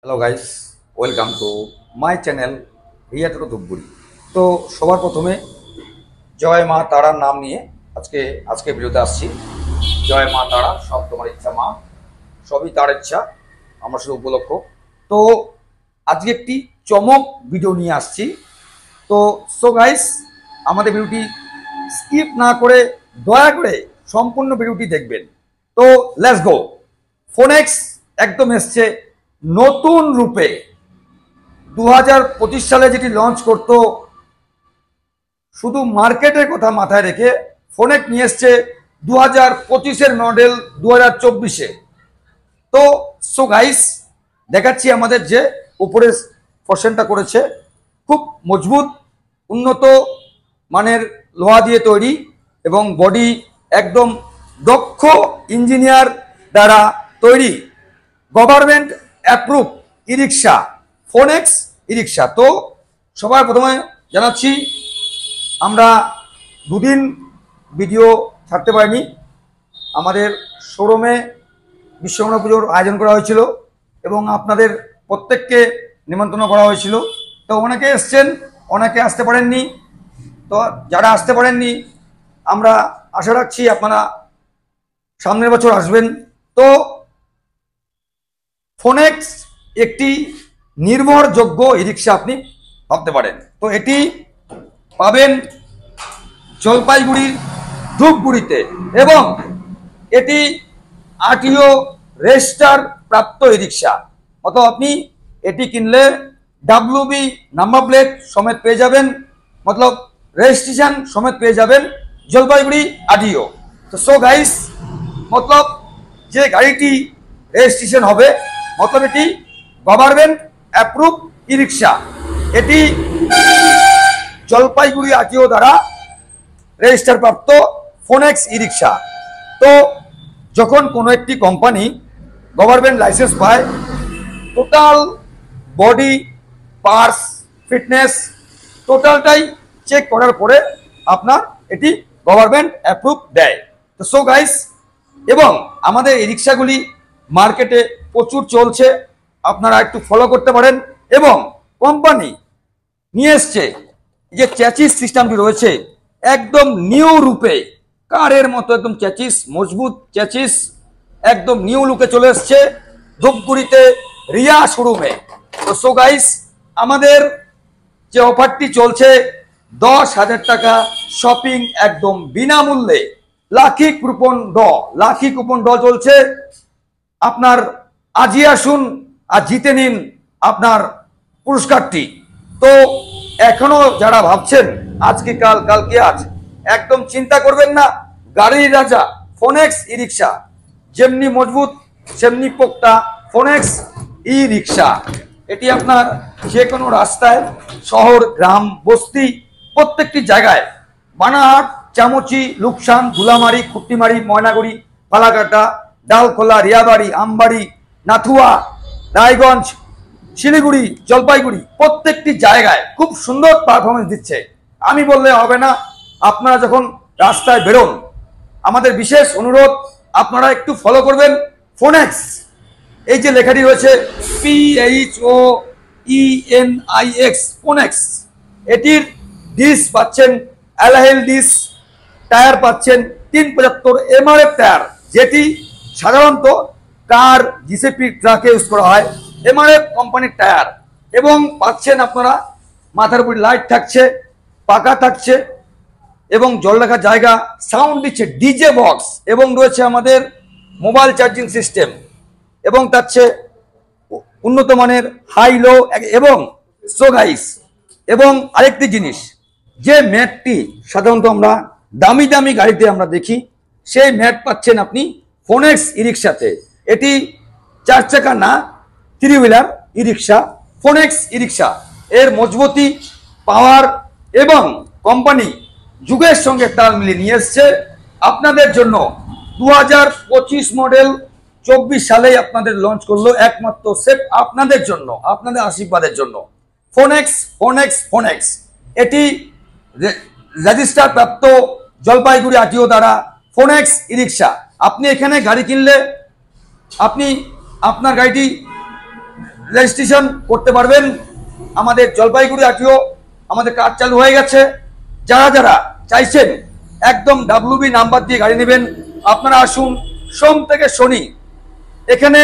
Hello guys, welcome to my channel Riya Toto Dhupguri. তো সবার প্রথমে জয় মা তারার নাম নিয়ে আজকে আজকে ভিডিওতে আসছি। জয় মা তারা, সব তোমার ইচ্ছা মা, সবই তার ইচ্ছা, আমরা শুধু উপলক্ষ। তো আজকে একটি চমক ভিডিও নিয়ে আসছি। তো গাইস, আমাদের ভিডিওটি স্কিপ না করে দয়া করে সম্পূর্ণ ভিডিওটি দেখবেন। তো লেটস গো। ফোনেক্স একদম এসছে নতুন রূপে। 2025 সালে যেটি লঞ্চ করতো, শুধু মার্কেটের কথা মাথায় রেখে ফোনেক্স নিয়ে এসছে 2025-এর মডেল 2024-এ। তো গাইস, দেখাচ্ছি আমাদের যে উপরে পোর্শনটা করেছে, খুব মজবুত উন্নত মানের লোহা দিয়ে তৈরি এবং বডি একদম দক্ষ ইঞ্জিনিয়ার দ্বারা তৈরি, গভর্নমেন্ট অ্যাপ্রুভ ই রিক্সা, ফোনেক্স ই রিক্সা। তো সবার প্রথমে জানাচ্ছি, আমরা দুদিন ভিডিও ছাড়তে পারিনি। আমাদের শোরুমে বিশ্বকর্মা পুজোর আয়োজন করা হয়েছিল এবং আপনাদের প্রত্যেককে নিমন্ত্রণ করা হয়েছিল। তো অনেকে এসছেন, অনেকে আসতে পারেননি। তো যারা আসতে পারেননি, আমরা আশা রাখছি আপনারা সামনের বছর আসবেন। তো ফোনেক্স একটি নির্ভরযোগ্য ই রিক্সা আপনি ভাবতে পারেন। তো এটি পাবেন জলপাইগুড়ির ধূপগুড়িতে এবং এটি আরটিও রেজিস্টার প্রাপ্ত ই রিক্সা। অথবা আপনি এটি কিনলে ডাব্লিউবি নাম্বার প্লেট সমেত পেয়ে যাবেন, মতলব রেজিস্ট্রেশন সমেত পেয়ে যাবেন জলপাইগুড়ি আরটিও। তো গাইস, মতলব যে গাড়িটি রেজিস্ট্রেশন হবে, মতলব এটি গভর্নমেন্ট অ্যাপ্রুভ ই রিক্সা। এটি জলপাইগুড়ি আরটিও দ্বারা রেজিস্টার প্রাপ্ত ফোনেক্স ই রিক্সা। তো যখন কোনো একটি কোম্পানি গভর্নমেন্ট লাইসেন্স পায়, টোটাল বডি পার্টস ফিটনেস টোটালটাই চেক করার পরে আপনার এটি গভর্নমেন্ট অ্যাপ্রুভ দেয়। তো গাইস, এবং আমাদের এই রিক্সাগুলি মার্কেটে প্রচুর চলছে, আপনারা একটু ফলো করতে পারেন। এবং কোম্পানি নিয়ে এসছে যে চ্যাচিস সিস্টেমটি রয়েছে, একদম নিউ রূপে, কারের মতো একদম চ্যাচিস, মজবুত চ্যাচিস, একদম নিউ লুকে চলে এসছে ধূপগুড়িতে রিয়া শোরুমে। তো গাইস, আমাদের যে অফারটি চলছে, 10,000 টাকা শপিং একদম বিনামূল্যে, লাখি কুপন ড চলছে। আপনার আজই আসুন আর জিতে নিন আপনার পুরস্কারটি। তো এখনো যারা ভাবছেন আজকে কাল, কালকে আজ, একদম চিন্তা করবেন না। গাড়ির রাজা ফোনেক্স ই রিক্সা, যেমনি মজবুত সেমনি পোক্তা ফোনেক্স ই রিক্সা। এটি আপনার যে কোনো রাস্তায়, শহর, গ্রাম, বস্তি, প্রত্যেকটি জায়গায়, বানাহাট, চামচি, লুকসান, ধুলামারি, খুট্টিমারি, ময়নাগুড়ি, ফালাকাটা, ডালখোলা, রিয়াবাড়ি, আমবাড়ি, নাথুয়া, রায়গঞ্জ, শিলিগুড়ি, জলপাইগুড়ি, প্রত্যেকটি জায়গায় খুব সুন্দর পারফরমেন্স দিচ্ছে। আমি বললে হবে না, আপনারা যখন রাস্তায় বেরোন, আমাদের বিশেষ অনুরোধ, আপনারা একটু ফলো করবেন ফোনেক্স। এই যে লেখাটি রয়েছে PHOENIX, ফোনেক্স। এটির ডিস পাচ্ছেন অ্যালহেল ডিস, টায়ার পাচ্ছেন 375 MRF টায়ার, যেটি সাধারণত কার, জিসিপি ট্রাকে ইউজ করা হয়, MRF কোম্পানির টায়ার। এবং পাচ্ছেন আপনারা মাথার উপর লাইট থাকছে, পাকা থাকছে এবং জল রাখার জায়গা, সাউন্ড দিচ্ছে ডিজে বক্স, এবং রয়েছে আমাদের মোবাইল চার্জিং সিস্টেম, এবং তার চেয়ে উন্নত মানের হাই লো। এবং গাইস, এবং আরেকটি জিনিস, যে ম্যাটটি সাধারণত আমরা দামি দামি গাড়িতে আমরা দেখি, সেই ম্যাট পাচ্ছেন আপনি ফোনেক্স ই রিক্সাতে। এটি 4 চাকা না, 3 হুইলার ই রিক্সা, ফোনেক্স ই রিক্সা। এর মজবুতি, পাওয়ার এবং কোম্পানি যুগের সঙ্গে তাল মিলিয়ে নিয়ে এসছে আপনাদের জন্য। 2025 মডেল 24 সালেই আপনাদের লঞ্চ করলো, একমাত্র সেট আপনাদের জন্য, আপনাদের আশীর্বাদের জন্য। ফোনেক্স ফোনেক্স ফোনেক্স এটি রেজিস্টার প্রাপ্ত জলপাইগুড়ি আরটিও দ্বারা ফোনেক্স ই রিক্সা। আপনি এখানে গাড়ি কিনলে আপনি আপনার গাড়িটি রেজিস্ট্রেশন করতে পারবেন। আমাদের জলপাইগুড়ি আরটিও আমাদের কাজ চালু হয়ে গেছে। যারা যারা চাইছেন একদম WB নাম্বার দিয়ে গাড়ি নেবেন, আপনারা আসুন। সোম থেকে শনি এখানে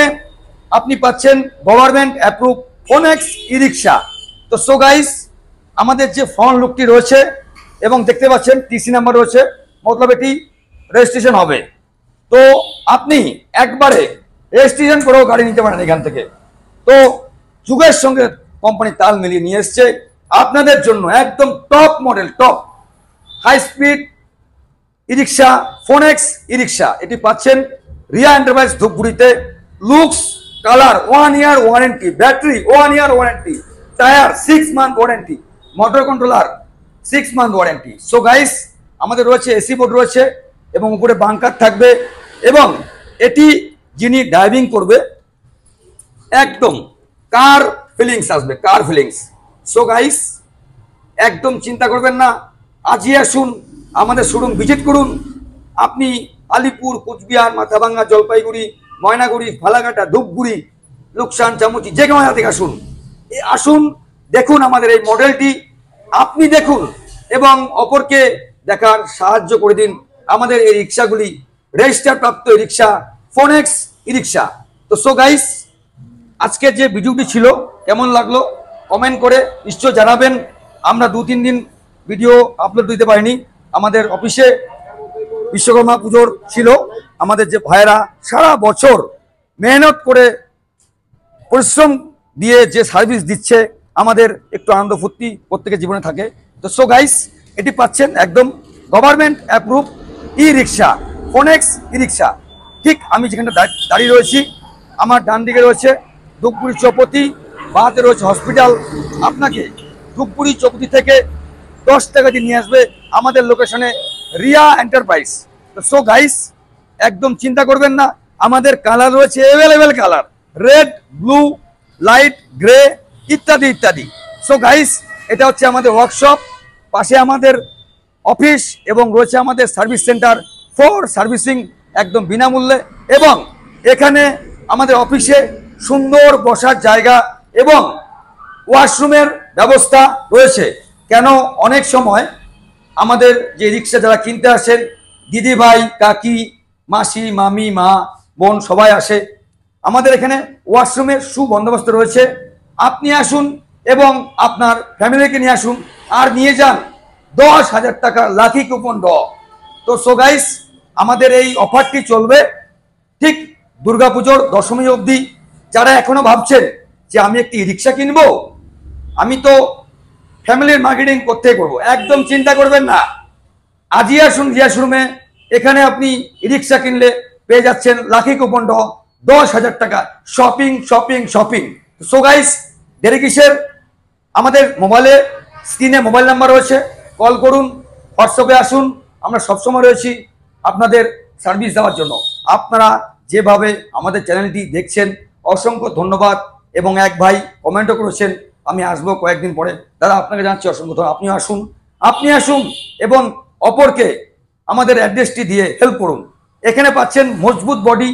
আপনি পাচ্ছেন গভর্নমেন্ট অ্যাপ্রুভ ফোনেক্স ই রিক্সা। তো সো গাইস, আমাদের যে ফ্রন্ট লুকটি রয়েছে এবং দেখতে পাচ্ছেন TC নাম্বার রয়েছে, মতলব এটি রেজিস্ট্রেশন হবে। তো আপনি একবারে রেজিস্ট্রেশন করেও গাড়ি নিতে পারেন এখান থেকে। তো যুগের সঙ্গে কোম্পানি তাল মিলিয়ে নিয়ে এসছে আপনাদের জন্য একদম top model, top high speed e rickshaw, Phoenix e rickshaw. এটি পাচ্ছেন রিয়া এন্টারপ্রাইজ ধূপগুড়িতে। Looks, colour 1 year warranty, battery 1 year warranty, tyre 6 month warranty, motor controller 6 month warranty. So guys, আমাদের রয়েছে এসি বোর্ড রয়েছে এবং উপরে বাংকার থাকবে এবং এটি যিনি ড্রাইভিং করবে একদম কার ফিলিংস আসবে, কার ফিলিংস। সো গাইস, একদম চিন্তা করবেন না, আজই আসুন, আমাদের শোরুম ভিজিট করুন। আপনি আলিপুর, কুচবিহার, মাথাভাঙ্গা, জলপাইগুড়ি, ময়নাগুড়ি, ফালাকাটা, ধূপগুড়ি, লুকসান, চামুচি, যে কোনো জায়গা থেকে আসুন। আসুন, দেখুন আমাদের এই মডেলটি, আপনি দেখুন এবং অপরকে দেখার সাহায্য করে দিন। আমাদের এই রিক্সাগুলি রেজিস্টার প্রাপ্ত রিক্সা, ফোনেক্স ই রিক্সা। তো সো গাইস, আজকে যে ভিডিওটি ছিল কেমন লাগলো কমেন্ট করে নিশ্চয় জানাবেন। আমরা 2-3 দিন ভিডিও আপলোড দিতে পারিনি, আমাদের অফিসে বিশ্বকর্মা পুজোর ছিল। আমাদের যে ভাইয়েরা সারা বছর মেহনত করে পরিশ্রম দিয়ে যে সার্ভিস দিচ্ছে, আমাদের একটু আনন্দ ফুর্তি প্রত্যেকের জীবনে থাকে। তো সো গাইস, এটি পাচ্ছেন একদম গভর্নমেন্ট অ্যাপ্রুভ ই রিক্সা, ফোনেক্স ই রিক্সা। ঠিক আমি যেখানে দাঁড়িয়ে রয়েছি, আমার ডান দিকে রয়েছে ধূপগুড়ি চৌপতি, বাঁতে রয়েছে হসপিটাল। আপনাকে ধূপগুড়ি চৌপতি থেকে 10 টাকা দিয়ে নিয়ে আসবে আমাদের লোকেশনে রিয়া এন্টারপ্রাইজ। তো সো গাইস, একদম চিন্তা করবেন না, আমাদের কালার রয়েছে available colour, red, blue, light grey ইত্যাদি ইত্যাদি। সো গাইস, এটা হচ্ছে আমাদের ওয়ার্কশপ, পাশে আমাদের অফিস এবং রয়েছে আমাদের সার্ভিস সেন্টার ফর সার্ভিসিং একদম বিনামূল্যে। এবং এখানে আমাদের অফিসে সুন্দর বসার জায়গা এবং ওয়াশরুমের ব্যবস্থা রয়েছে। কেন, অনেক সময় আমাদের যে রিক্সা যারা কিনতে আসেন, দিদি ভাই, কাকি, মাসি, মামি, মা, বোন সবাই আসে, আমাদের এখানে ওয়াশরুমের সুবন্দোবস্ত রয়েছে। আপনি আসুন এবং আপনার ফ্যামিলিকে নিয়ে আসুন, আর নিয়ে যান 10,000 টাকা লাকি কুপন ড। তো সো গাইস, আমাদের এই অফারটি চলবে ঠিক দুর্গাপুজোর দশমী অবধি। যারা এখনো ভাবছেন যে আমি একটি রিক্সা কিনবো, আমি তো ফ্যামিলির মার্কেটিং করতেই করবো, একদম চিন্তা করবেন না, আজই আসুন রিয়া শোরুমে। এখানে আপনি রিক্সা কিনলে পেয়ে যাচ্ছেন লাকি কুপন ড 10,000 টাকা, shopping shopping shopping. So guys, দেরি কিসের, আমাদের মোবাইলে স্ক্রিনে মোবাইল নাম্বার রয়েছে, কল করুন, হোয়াটসঅ্যাপে আসুন, আমরা সবসময় রয়েছি আপনাদের সার্ভিস দেওয়ার জন্য। আপনারা যেভাবে আমাদের চ্যানেলটি দেখছেন অসংখ্য ধন্যবাদ। এবং এক ভাই কমেন্টও করেছেন আমি আসবো কয়েকদিন পরে। দাদা, আপনাকে জানাচ্ছি অসংখ্য ধন্যবাদ। আপনি আসুন এবং অপরকে আমাদের অ্যাড্রেসটি দিয়ে হেল্প করুন। এখানে পাচ্ছেন মজবুত বডি,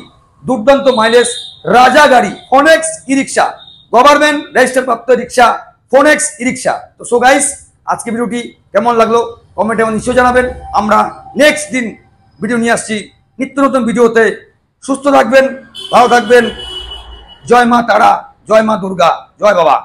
দুর্দান্ত মাইলেজ, রাজা গাড়ি, ফোনেক্স ই রিক্সা, গভর্নমেন্ট রেজিস্টার প্রাপ্ত রিক্সা, ফোনেক্স ই রিক্সা। তো সো গাইস, আজকে ভিডিওটি কেমন লাগলো কমেন্টে নিশ্চয় জানাবেন। আমরা নেক্সট দিন ভিডিও নিয়ে আসছি নিত্য নতুন ভিডিওতে। সুস্থ থাকবেন, ভালো থাকবেন। জয় মা তারা, জয় মা দুর্গা, জয় বাবা।